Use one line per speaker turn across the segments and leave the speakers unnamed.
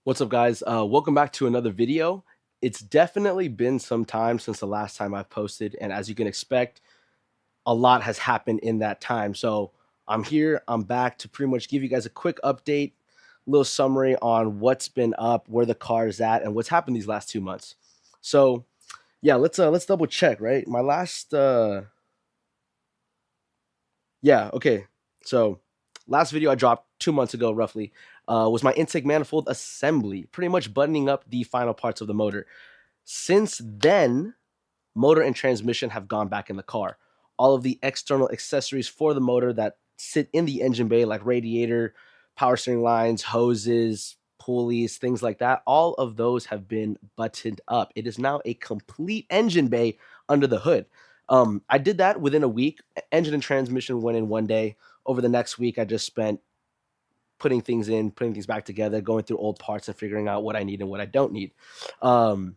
What's up, guys? Welcome back to another video. It's definitely been some time since the last time I've posted, and as you can expect, a lot has happened in that time. So I'm here, I'm back to pretty much give you guys a quick update, little summary on what's been up, where the car is at, and what's happened these last 2 months. So yeah, let's double check, right? My last yeah, okay. So last video I dropped 2 months ago, roughly, was my intake manifold assembly, pretty much buttoning up the final parts of the motor. Since then, motor and transmission have gone back in the car. All of the external accessories for the motor that sit in the engine bay, like radiator, power steering lines, hoses, pulleys, things like that, all of those have been buttoned up. It is now a complete engine bay under the hood. I did that within a week. Engine and transmission went in one day. Over the next week, I just spent putting things in, putting things back together, going through old parts and figuring out what I need and what I don't need. Um,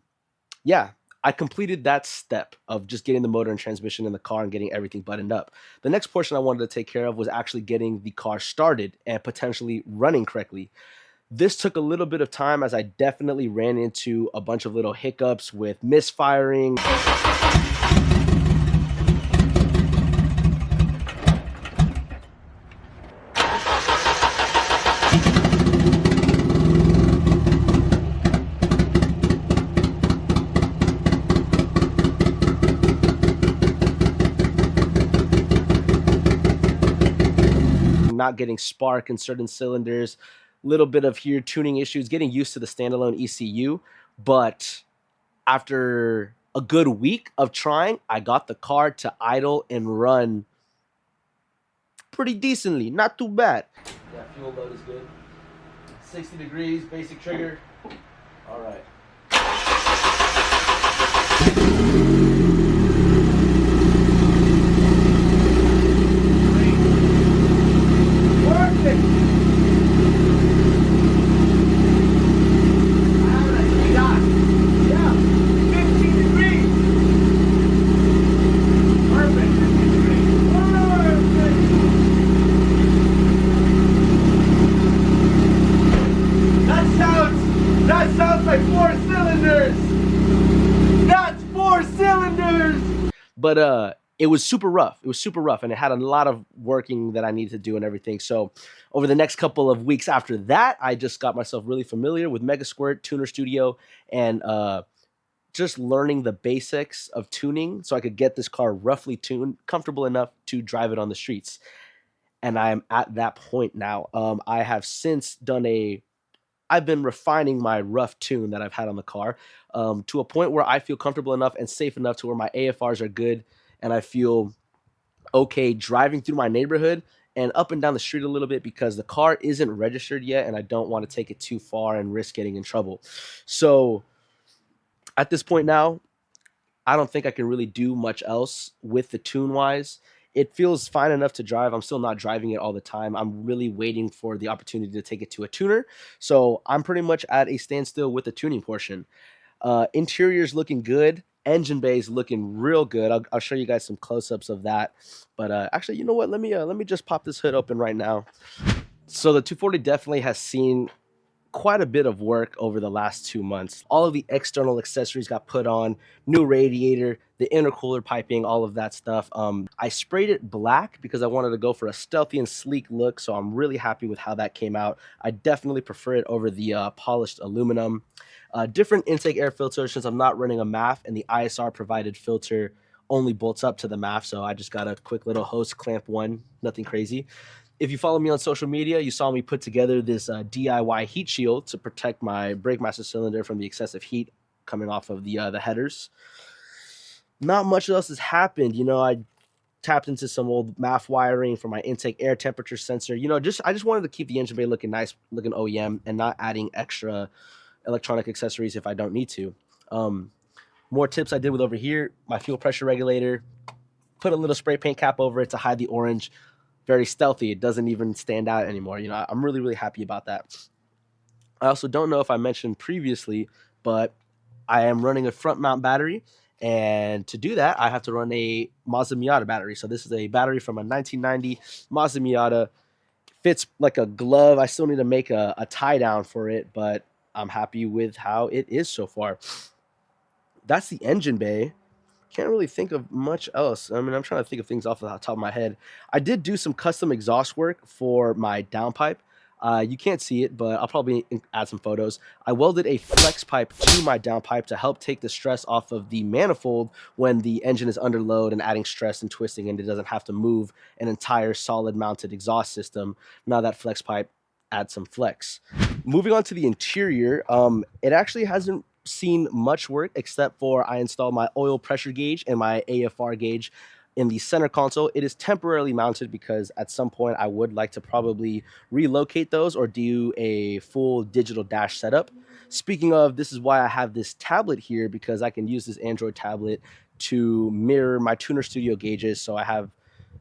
yeah, I completed that step of just getting the motor and transmission in the car and getting everything buttoned up. The next portion I wanted to take care of was actually getting the car started and potentially running correctly. This took a little bit of time as I definitely ran into a bunch of little hiccups with misfiring. Not getting spark in certain cylinders, little bit of here tuning issues, getting used to the standalone ECU. But after a good week of trying, I got the car to idle and run pretty decently, not too bad. Yeah, fuel load is good. 60 degrees, basic trigger. All right. That sounds like 4 cylinders. That's 4 cylinders. But it was super rough. It was super rough, and it had a lot of working that I needed to do and everything. So over the next couple of weeks after that, I just got myself really familiar with Mega Squirt, Tuner Studio, and just learning the basics of tuning so I could get this car roughly tuned, comfortable enough to drive it on the streets. And I am at that point now. I have since done I've been refining my rough tune that I've had on the car to a point where I feel comfortable enough and safe enough to where my AFRs are good and I feel okay driving through my neighborhood and up and down the street a little bit because the car isn't registered yet and I don't want to take it too far and risk getting in trouble. So at this point now, I don't think I can really do much else with the tune wise. It feels fine enough to drive. I'm still not driving it all the time. I'm really waiting for the opportunity to take it to a tuner. So I'm pretty much at a standstill with the tuning portion. Interior's looking good. Engine bay is looking real good. I'll show you guys some close-ups of that. But actually, you know what? Let me just pop this hood open right now. So the 240 definitely has seen quite a bit of work over the last 2 months. All of the external accessories got put on, new radiator, the intercooler piping, all of that stuff. I sprayed it black because I wanted to go for a stealthy and sleek look, so I'm really happy with how that came out. I definitely prefer it over the polished aluminum. Different intake air filter since I'm not running a MAF, and the ISR provided filter only bolts up to the MAF, so I just got a quick little hose clamp one, nothing crazy. If you follow me on social media, you saw me put together this DIY heat shield to protect my brake master cylinder from the excessive heat coming off of the headers. Not much else has happened. You know, I tapped into some old MAF wiring for my intake air temperature sensor. You know, I just wanted to keep the engine bay looking nice, looking OEM, and not adding extra electronic accessories if I don't need to. More tips I did with over here, my fuel pressure regulator, put a little spray paint cap over it to hide the orange. Very stealthy. It doesn't even stand out anymore. You know, I'm really, really happy about that. I also don't know if I mentioned previously, but I am running a front mount battery. And to do that, I have to run a Mazda Miata battery. So this is a battery from a 1990 Mazda Miata. Fits like a glove. I still need to make a tie down for it, but I'm happy with how it is so far. That's the engine bay. Can't really think of much else. I mean, I'm trying to think of things off the top of my head. I did do some custom exhaust work for my downpipe. You can't see it, but I'll probably add some photos. I welded a flex pipe to my downpipe to help take the stress off of the manifold when the engine is under load and adding stress and twisting, and it doesn't have to move an entire solid mounted exhaust system. Now that flex pipe adds some flex. Moving on to the interior, it actually hasn't seen much work except for I installed my oil pressure gauge and my AFR gauge in the center console. It is temporarily mounted because at some point I would like to probably relocate those or do a full digital dash setup. Speaking of, this is why I have this tablet here, because I can use this Android tablet to mirror my Tuner Studio gauges. So I have,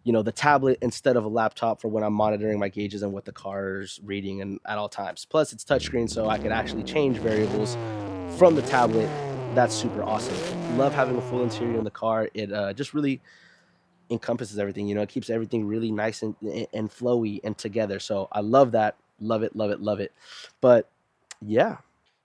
the tablet instead of a laptop for when I'm monitoring my gauges and what the car's reading and at all times. Plus it's touchscreen, so I can actually change variables from the tablet. That's super awesome. Love having a full interior in the car. It just really encompasses everything. It keeps everything really nice and flowy and together. So I love that. Love it, love it, love it. But yeah.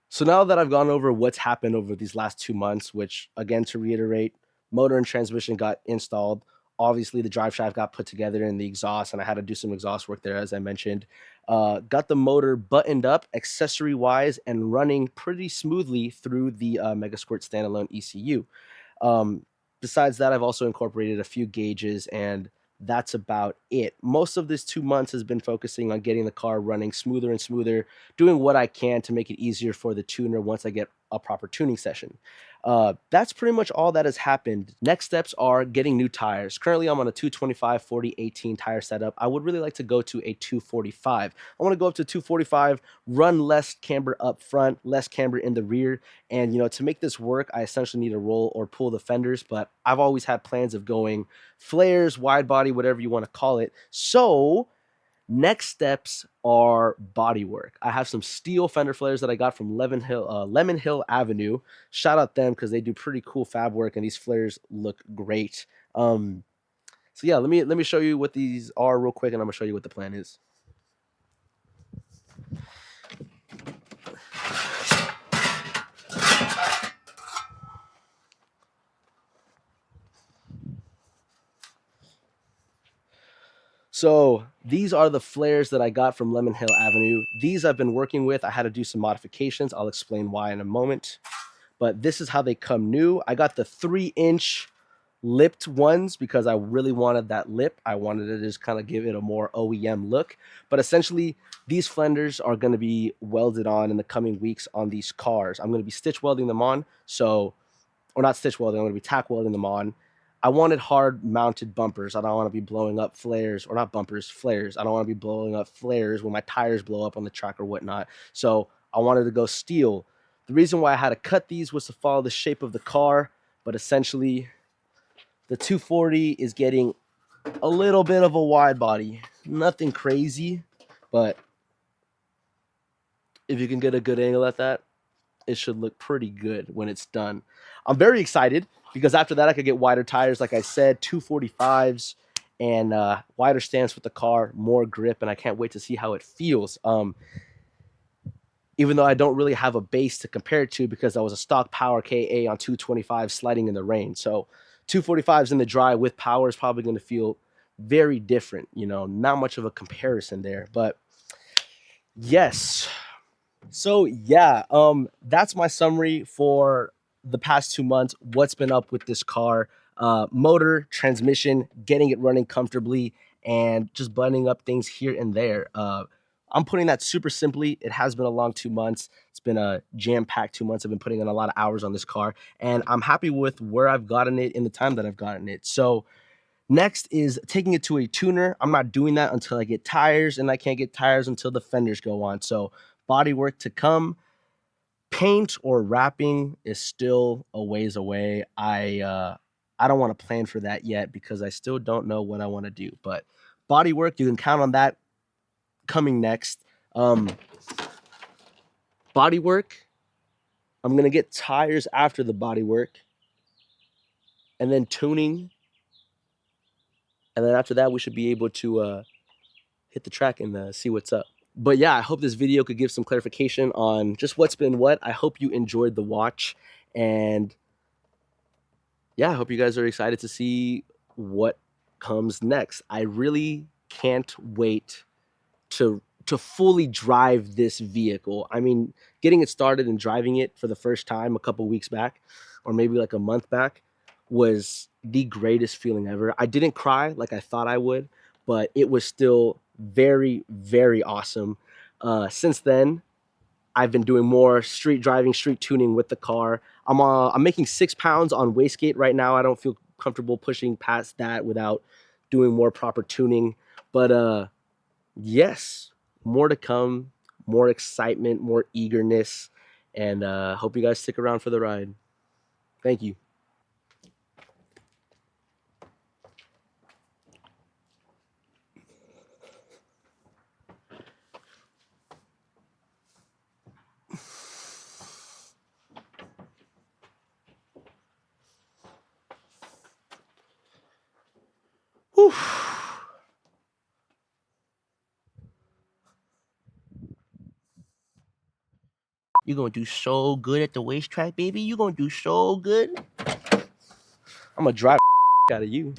So now that I've gone over what's happened over these last 2 months, which again, to reiterate, motor and transmission got installed. Obviously, the drive shaft got put together and the exhaust, and I had to do some exhaust work there, as I mentioned. Got the motor buttoned up, accessory wise, and running pretty smoothly through the Megasquirt standalone ECU. Um, Besides that, I've also incorporated a few gauges, and that's about it. Most of this 2 months has been focusing on getting the car running smoother and smoother, doing what I can to make it easier for the tuner once I get a proper tuning session. That's pretty much all that has happened. Next steps are getting new tires. Currently, I'm on a 225/40/18 tire setup. I would really like to go to a 245. I want to go up to 245, run less camber up front, less camber in the rear. And, to make this work, I essentially need to roll or pull the fenders, but I've always had plans of going flares, wide body, whatever you want to call it. So next steps are body work. I have some steel fender flares that I got from Lemon Hill Avenue. Shout out them because they do pretty cool fab work, and these flares look great. So yeah, let me show you what these are real quick, and I'm gonna show you what the plan is. So these are the flares that I got from Lemon Hill Avenue. These I've been working with. I had to do some modifications. I'll explain why in a moment. But this is how they come new. I got the 3-inch lipped ones because I really wanted that lip. I wanted to just kind of give it a more OEM look. But essentially, these fenders are going to be welded on in the coming weeks on these cars. I'm going to be stitch welding them on. Or not stitch welding, I'm going to be tack welding them on. I wanted hard mounted bumpers. I don't want to be blowing up flares, or not bumpers, flares. I don't want to be blowing up flares when my tires blow up on the track or whatnot. So I wanted to go steel. The reason why I had to cut these was to follow the shape of the car, but essentially the 240 is getting a little bit of a wide body. Nothing crazy, but if you can get a good angle at that, it should look pretty good when it's done. I'm very excited because after that I could get wider tires, like I said, 245s, and wider stance with the car, more grip, and I can't wait to see how it feels. Even though I don't really have a base to compare it to because I was a stock power KA on 225 sliding in the rain. So 245s in the dry with power is probably going to feel very different. Not much of a comparison there, but yes. So yeah, that's my summary for the past 2 months. What's been up with this car? Motor, transmission, getting it running comfortably, and just buttoning up things here and there. I'm putting that super simply. It has been a long 2 months. It's been a jam-packed 2 months. I've been putting in a lot of hours on this car, and I'm happy with where I've gotten it in the time that I've gotten it. So next is taking it to a tuner. I'm not doing that until I get tires, and I can't get tires until the fenders go on. So body work to come. Paint or wrapping is still a ways away. I don't want to plan for that yet because I still don't know what I want to do. But body work, you can count on that coming next. Body work, I'm gonna get tires after the body work, and then tuning, and then after that we should be able to hit the track and see what's up. But yeah, I hope this video could give some clarification on just what's been what. I hope you enjoyed the watch. And yeah, I hope you guys are excited to see what comes next. I really can't wait to fully drive this vehicle. I mean, getting it started and driving it for the first time a couple weeks back, or maybe like a month back, was the greatest feeling ever. I didn't cry like I thought I would, but it was still very, very awesome. Since then, I've been doing more street driving, street tuning with the car. I'm making 6 pounds on wastegate right now. I don't feel comfortable pushing past that without doing more proper tuning. But yes, more to come, more excitement, more eagerness, and hope you guys stick around for the ride. Thank you. Whew. You're gonna do so good at the racetrack, baby. You're gonna do so good. I'm gonna drive out of you.